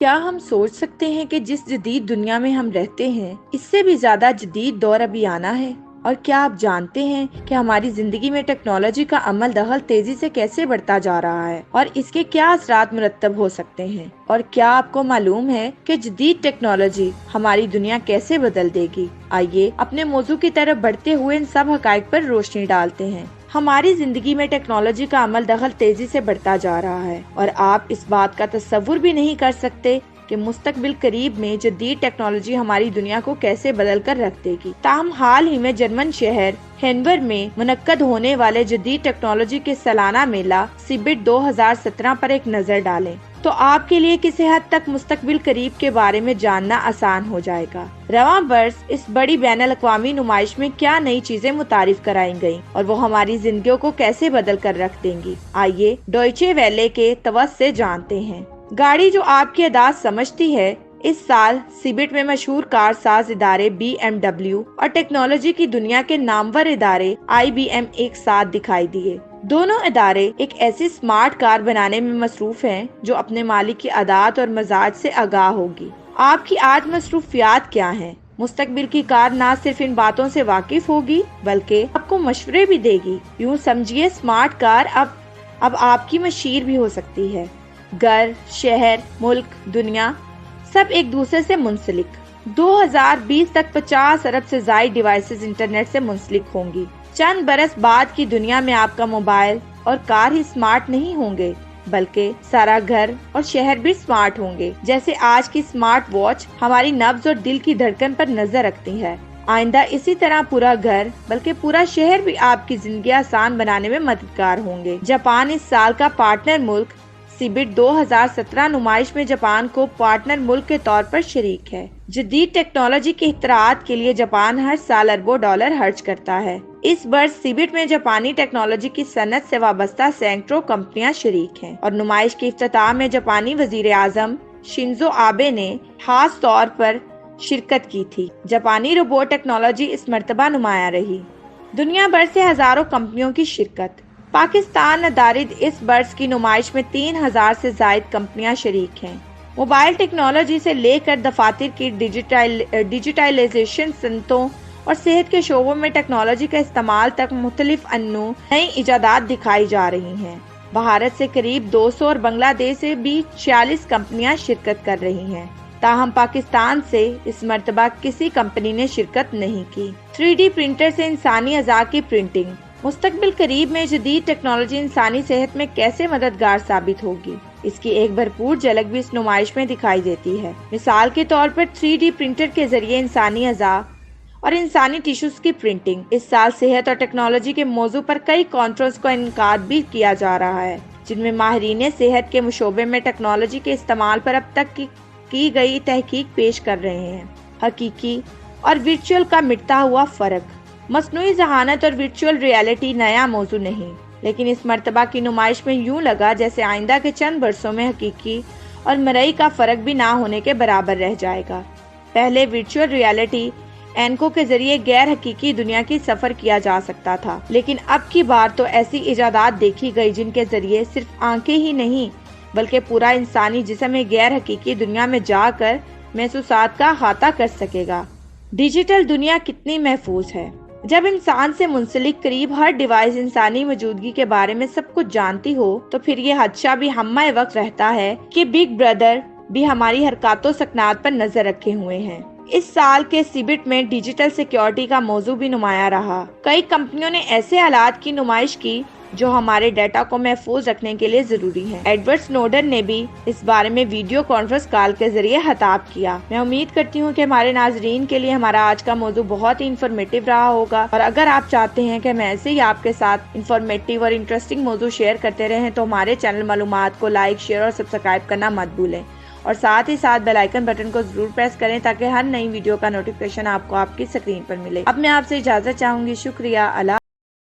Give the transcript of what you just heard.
کیا ہم سوچ سکتے ہیں کہ جس جدید دنیا میں ہم رہتے ہیں اس سے بھی زیادہ جدید دور ابھی آنا ہے؟ اور کیا آپ جانتے ہیں کہ ہماری زندگی میں ٹیکنالوجی کا عمل دخل تیزی سے کیسے بڑھتا جا رہا ہے اور اس کے کیا اثرات مرتب ہو سکتے ہیں؟ اور کیا آپ کو معلوم ہے کہ جدید ٹیکنالوجی ہماری دنیا کیسے بدل دے گی؟ آئیے اپنے موضوع کی طرف بڑھتے ہوئے ان سب حقائق پر روشنی ڈالتے ہیں۔ ہماری زندگی میں ٹیکنالوجی کا عمل دخل تیزی سے بڑھتا جا رہا ہے اور آپ اس بات کا تصور بھی نہیں کر سکتے کہ مستقبل قریب میں جدید ٹیکنالوجی ہماری دنیا کو کیسے بدل کر رکھ دے گی۔ تاہم حال ہی میں جرمن شہر ہینور میں منعقد ہونے والے جدید ٹیکنالوجی کے سالانہ میلہ سیبٹ 2017 پر ایک نظر ڈالیں تو آپ کے لیے کسی حد تک مستقبل قریب کے بارے میں جاننا آسان ہو جائے گا۔ رواں برس اس بڑی بین الاقوامی نمائش میں کیا نئی چیزیں متعارف کرائی گئیں اور وہ ہماری زندگیوں کو کیسے بدل کر رکھ دیں گی، آئیے ڈوئچے ویلے کے توسط سے جانتے ہیں۔ گاڑی جو آپ کی اداز سمجھتی ہے، اس سال سیبٹ میں مشہور کار ساز ادارے BMW اور ٹیکنالوجی کی دنیا کے نامور ادارے IBM ایک ساتھ دکھائی دیے۔ دونوں ادارے ایک ایسی سمارٹ کار بنانے میں مصروف ہیں جو اپنے مالک کی عادات اور مزاج سے آگاہ ہوگی۔ آپ کی آج مصروفیات کیا ہیں؟ مستقبل کی کار نہ صرف ان باتوں سے واقف ہوگی بلکہ آپ کو مشورے بھی دے گی۔ یوں سمجھیے سمارٹ کار اب آپ کی مشیر بھی ہو سکتی ہے۔ گھر، شہر، ملک، دنیا سب ایک دوسرے سے منسلک۔ 2020 تک 50 ارب سے زائد ڈیوائسز انٹرنیٹ سے منسلک ہوں گی۔ چند برس بعد کی دنیا میں آپ کا موبائل اور کار ہی سمارٹ نہیں ہوں گے بلکہ سارا گھر اور شہر بھی سمارٹ ہوں گے۔ جیسے آج کی سمارٹ واچ ہماری نبض اور دل کی دھڑکن پر نظر رکھتی ہے، آئندہ اسی طرح پورا گھر بلکہ پورا شہر بھی آپ کی زندگی آسان بنانے میں مددگار ہوں گے۔ جاپان اس سال کا پارٹنر ملک سیبٹ 2017 نمائش میں جاپان کو پارٹنر ملک کے طور پر شریک ہے۔ جدید ٹیکنالوجی کے اختراعات کے لیے جاپان ہر سال اربوں ڈالر خرچ کرتا ہے۔ اس برس سیبٹ میں جاپانی ٹیکنالوجی کی صنعت سے وابستہ سینکڑوں کمپنیاں شریک ہیں اور نمائش کے افتتاح میں جاپانی وزیر اعظم شنزو آبے نے خاص طور پر شرکت کی تھی۔ جاپانی روبوٹ ٹیکنالوجی اس مرتبہ نمایاں رہی۔ دنیا بھر سے ہزاروں کمپنیوں کی شرکت۔ پاکستان ندارد اس برس کی نمائش میں 3000 سے زائد کمپنیاں شریک ہیں۔ موبائل ٹیکنالوجی سے لے کر دفاتر کی ڈیجیٹائلائزیشن، صنعتوں اور صحت کے شعبوں میں ٹیکنالوجی کا استعمال تک مختلف انواع نئی ایجادات دکھائی جا رہی ہیں۔ بھارت سے قریب 200 اور بنگلہ دیش سے بھی 46 کمپنیاں شرکت کر رہی ہیں۔ تاہم پاکستان سے اس مرتبہ کسی کمپنی نے شرکت نہیں کی۔ 3D پرنٹر سے انسانی اعضاء کی پرنٹنگ۔ مستقبل قریب میں جدید ٹیکنالوجی انسانی صحت میں کیسے مددگار ثابت ہوگی، اس کی ایک بھرپور جھلک بھی اس نمائش میں دکھائی دیتی ہے۔ مثال کے طور پر 3D پرنٹر کے ذریعے انسانی اعضاء اور انسانی ٹیشوز کی پرنٹنگ۔ اس سال صحت اور ٹیکنالوجی کے موضوع پر کئی کانفرنس کا انعقاد بھی کیا جا رہا ہے جن میں ماہرین صحت کے شعبے میں ٹیکنالوجی کے استعمال پر اب تک کی گئی تحقیق پیش کر رہے ہیں۔ حقیقی اور ورچوئل کا مٹتا ہوا فرق۔ مصنوعی ذہانت اور ورچوئل ریئلٹی نیا موضوع نہیں، لیکن اس مرتبہ کی نمائش میں یوں لگا جیسے آئندہ کے چند برسوں میں حقیقی اور مرئی کا فرق بھی نہ ہونے کے برابر رہ جائے گا۔ پہلے ورچوئل ریئلٹی اینکوں کے ذریعے غیر حقیقی دنیا کی سفر کیا جا سکتا تھا، لیکن اب کی بار تو ایسی ایجادات دیکھی گئی جن کے ذریعے صرف آنکھیں ہی نہیں بلکہ پورا انسانی جسم ایک غیر حقیقی دنیا میں جا کر محسوسات کا احاطہ کر سکے گا۔ ڈیجیٹل دنیا کتنی محفوظ ہے؟ جب انسان سے منسلک قریب ہر ڈیوائس انسانی موجودگی کے بارے میں سب کچھ جانتی ہو تو پھر یہ حادثہ بھی ہمہ وقت رہتا ہے کہ بگ برادر بھی ہماری حرکات و سکنات پر نظر رکھے ہوئے ہیں۔ اس سال کے سیبٹ میں ڈیجیٹل سیکیورٹی کا موضوع بھی نمایاں رہا۔ کئی کمپنیوں نے ایسے آلات کی نمائش کی جو ہمارے ڈیٹا کو محفوظ رکھنے کے لیے ضروری ہیں۔ ایڈورڈ سنوڈن نے بھی اس بارے میں ویڈیو کانفرنس کال کے ذریعے خطاب کیا۔ میں امید کرتی ہوں کہ ہمارے ناظرین کے لیے ہمارا آج کا موضوع بہت ہی انفارمیٹیو رہا ہوگا، اور اگر آپ چاہتے ہیں کہ میں ایسے ہی آپ کے ساتھ انفارمیٹیو اور انٹرسٹنگ موضوع شیئر کرتے رہیں تو ہمارے چینل معلومات کو لائک، شیئر اور سبسکرائب کرنا مت بھولیں، اور ساتھ ہی ساتھ بیل آئیکن بٹن کو ضرور پریس کریں تاکہ ہر نئی ویڈیو کا نوٹیفیکیشن آپ کو آپ کی اسکرین پر ملے۔ اب میں آپ سے اجازت چاہوں گی۔ شکریہ۔ اللہ